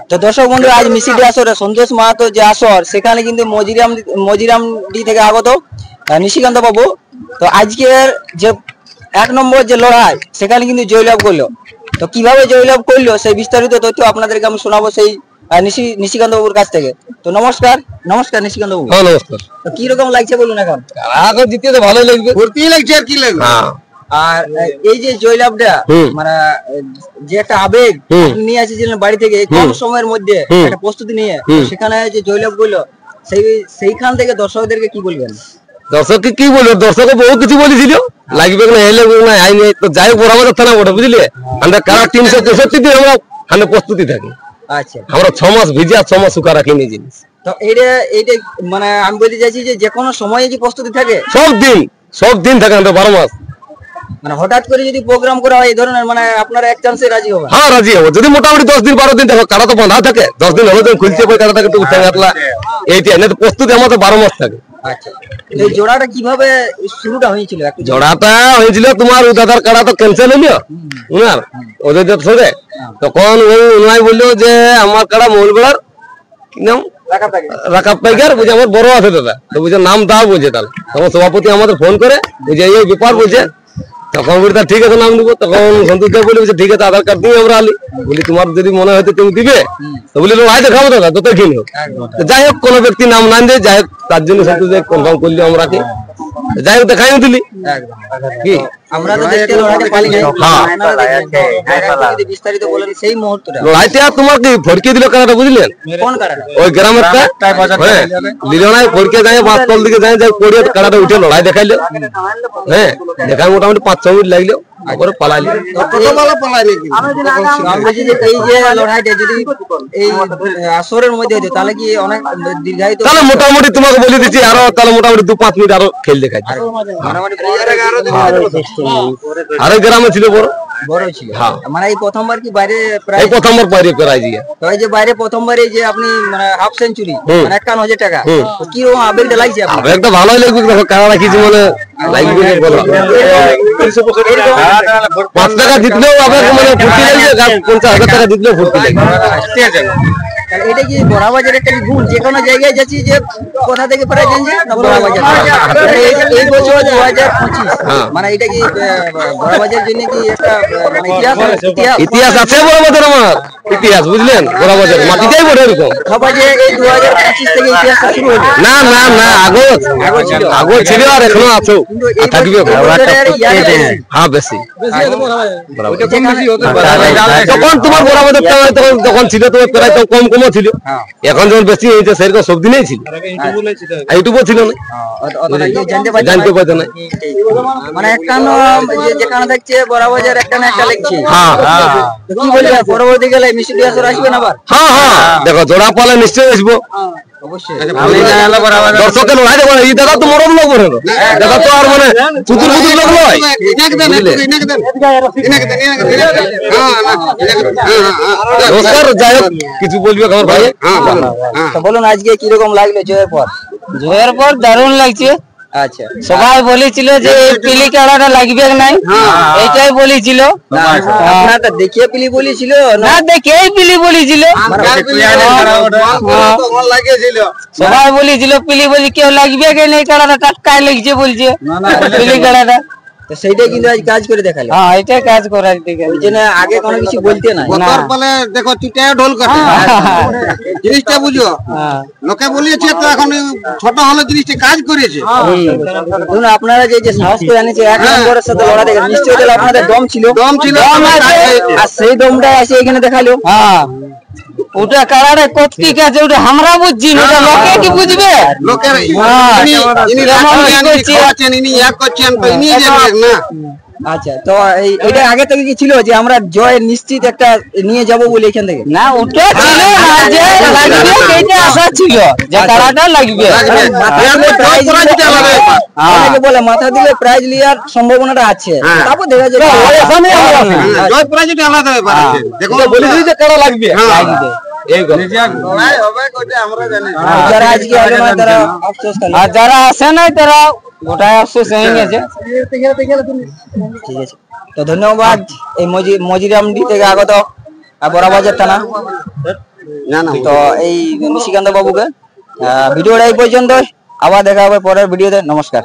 তো দর্শক বন্ধু, আজ মিসিডি আসরে সন্তোষ মাহাতো যে আসর, সেখানে কিন্তু মজিরামডি থেকে আগত নিশিকান্ত বাবু। তো আজকের যে 1 নম্বর যে লড়াই, সেখানে কিন্তু জয়লাভ করলো। তো কিভাবে জয়লাভ করলো সেই বিস্তারিত তথ্য আপনাদেরকে আমি শোনাবো সেই নিশিকান্ত বাবুর কাছ থেকে। তো নমস্কার নিশিকান্ত বাবু। হ্যাঁ নমস্কার। তো কি রকম লাগছে বলুন? এখন জিতে তো ভালোই লাগবে, ফুর্তি লাগছে আর কি লাগবে। আর এই যে জয়লাভটা, মানে যে একটা আবেগ নিয়ে আসছিলেন বাড়ি থেকে কম সময়ের মধ্যে একটা প্রস্তুতি নিয়ে, সেখানে যে জয়লাভ করলো, সেইখান থেকে দর্শকদেরকে কি বলবেন? দর্শককে কি বলবো, দর্শক বহু কিছু বলেছিল, লাগবে না এলে না আইনি। তো যাই হোক, বরাবর থানা ওঠে বুঝলে, আমরা কারা 365 দিন আমরা প্রস্তুতি থাকি। আচ্ছা, আমরা 6 মাস ভিজে আর 6 মাস শুকা রাখি নি জিনিস। তো এইটা মানে আমি বলতে চাইছি যে কোনো সময় যে প্রস্তুতি থাকে, সব দিন থাকে, আমরা 12 মাস। মানে হঠাৎ করে যদি প্রোগ্রাম করা হয় এই ধরনের, মানে আপনারা এক চান্সে রাজি হবেন? হ্যাঁ রাজি হবো, যদি মোটামুটি 10 দিন 12 দিন দেখো, কারা তো বাঁধা থাকে, 10 দিন হলো যখন খুলছে বই কারাটাকে একটু উঠে গেতলা, এইটা না। তো প্রস্তুতি আমাদের 12 মাস থাকে। আচ্ছা, এই জোড়াটা কিভাবে শুরুটা হয়েছিল? জোড়াটা হয়েছিল তোমার দাদার কাড়া তো ক্যান্সেল হইলো উনার ওদের সঙ্গে। তখন উনাই বললো যে আমার কাড়া মৌলবেড়ার কি নাম, রাকাব পাইকার, বুঝে আমার বড় আছে দাদা, তো বুঝে নাম দাও বুঝে। তাহলে তখন সভাপতি আমাদের ফোন করে, বুঝে এই ব্যাপার বুঝে। তখন বলি ঠিক আছে নাম দিব। তখন সন্তোষ দেব বলি ঠিক আছে আধার কার্ড দিয়ে আমরা আলি। বলি তোমার যদি মনে হয়তো তুমি দিবে, তো বলি লড়াই দেখাবো দাদা যত কিন হোক। যাই হোক, কোনো ব্যক্তি নাম না দিয়ে যাই হোক, তার জন্য সন্তোষ দেব কনফার্ম করলি আমরা কি, যাই হোক দেখাইও দিলি কি। আমরা তো দেখতে লড়াইটা পালি নাই, বিস্তারিত বলেন সেই মুহূর্তটা। লড়াইটা তোমার কি ফড়কে দিল কারাটা বুঝলেন? কোন কারাটা? ওই গ্রামের লিলনায় ফড়কে যায়, মাছতল দিকে যায়, যাই পড়িয়ে কারাটা উঠে লড়াই দেখাইলো। হ্যাঁ দেখায় মোটামুটি 5-6 মিনিট লাগলো, তারপরে পালাইলো। এই যে লড়াইটা যদি এই আসরের মধ্যে হতো, তাহলে কি অনেক দীর্ঘায়িত? তাহলে মোটামুটি তোমাকে বলে দিচ্ছি, আরো তাহলে মোটামুটি 2-5 মিনিট আরো খেল দেখাই। আরো গ্রামে ছিল বড় ছিল। মানে এই প্রথমবার কি বাইরে, এই প্রথমবার বাইরে প্রাইজ গিয়া। তো এই যে বাইরে প্রথমবার এই যে আপনি মানে হাফ সেঞ্চুরি, মানে 51,000 টাকা, কি রকম আবেগটা লাগছে? আবেগটা ভালোই লাগবে, দেখো কারা কিছু মানে লাগবে বলো। 5 টাকা জিতলেও আবেগ মানে ফুর্তি লাগবে, 50,000 টাকা জিতলেও ফুর্তি লাগবে। এটা কি বড়াবাজার একটা গুণ, যে কোনো জায়গায় যাচ্ছি যে কোথা থেকে প্রাইজ আনছে না বড়াবাজার। এই বছর 2025, মানে এটা কি বড়াবাজার জন্য কি একটা মানে ইতিহাস আছে বড়াবাজার, আমার ইতিহাস বুঝলেন। বড়াবাজার মাটিটাই বড় এরকম। এই 2025 থেকে ইতিহাসটা শুরু হলো? না না না, আগে ছিল আর এখনো আছে, থাকবে। হ্যাঁ বেশি, তখন তোমার বড়াবাজার তখন ছিল তোমার প্রায় তো কম ছিল। এখন যখন বেশি হয়েছে সেরকম সব দিনেই ছিল, ইউটিউবও ছিল না, জানতে পারতো না। মানে যেখানে থাকছে বড়াবাজার একটা না একটা লাগছে। কি বলবে পরবর্তী গেলে মিষ্টি আসর আসবেন আবার? হ্যাঁ দেখো, জোড়া পালে নিশ্চয়ই আসবো। দর্শকের লড়াই দেখো, এই দাদা তো মরম লোক বলে, দাদা তো আর মানে চুতুর বুতুর লোক নয়। যাই হোক, কিছু বলবে খবর ভাই? বলুন আজকে কিরকম লাগলো জয়ের পর? জয়ের পর দারুণ লাগছে। আচ্ছা, সবাই বলেছিল যে পিলি কাড়াটা লাগবে নাই, এইটাই বলেছিল। আপনারা তো দেখিয়ে পিলি বলেছিল না, দেখেই পিলি বলেছিল। সবাই বলেছিল পিলি বলি, কেউ লাগবে কে নেই, কাড়াটা টাটকায় লাগছে বলছে পিলি কাড়াটা। তো সেইটাই কিন্তু আজ কাজ করে দেখালো। হ্যাঁ, এটাই কাজ করার দিকে। ওই জন্য আগে কোনো কিছু বলতে না, দেখো চিটায় ঢোল কাটে জিনিসটা বুঝো। লোকে বলিয়েছে তো এখন ছোট হলো জিনিসটা কাজ করেছে। আপনারা যে সাহস করে আনিছে 1 নম্বরের সাথে লড়াই দেখে, নিশ্চয়ই তাহলে আপনাদের দম ছিল। আর সেই দমটা এসে এখানে দেখালো। হ্যাঁ, ওটা কারারে কতকি কাছে, ওটা আমরা বুঝছি না, ওটা লোকে কি বুঝবে? আচ্ছা, তো এটা আগে থেকে কি ছিল যে আমরা জয় নিশ্চিত একটা নিয়ে যাব বলে এখান থেকে? না, ওটা ছিল না যে লাগবে, এইটা আশা ছিল যে কারাটা লাগবে। অনেকে বলে মাথা দিলে প্রাইজ নেওয়ার সম্ভাবনাটা আছে, তারপর দেখা যাবে জয় প্রাইজটা আলাদা ব্যাপার আছে। দেখো বলে দিই যে কারা লাগবে, লাগবে যারা আসে নাই তারা গোটাই আফসোস হয়ে গেছে। ঠিক আছে, তো ধন্যবাদ এই মজিরামডি থেকে আগত বড়াবাজার থানা। না না তো এই নিশিকান্ত বাবুকে ভিডিওটা এই পর্যন্ত, আবার দেখা হবে পরের ভিডিওতে। নমস্কার।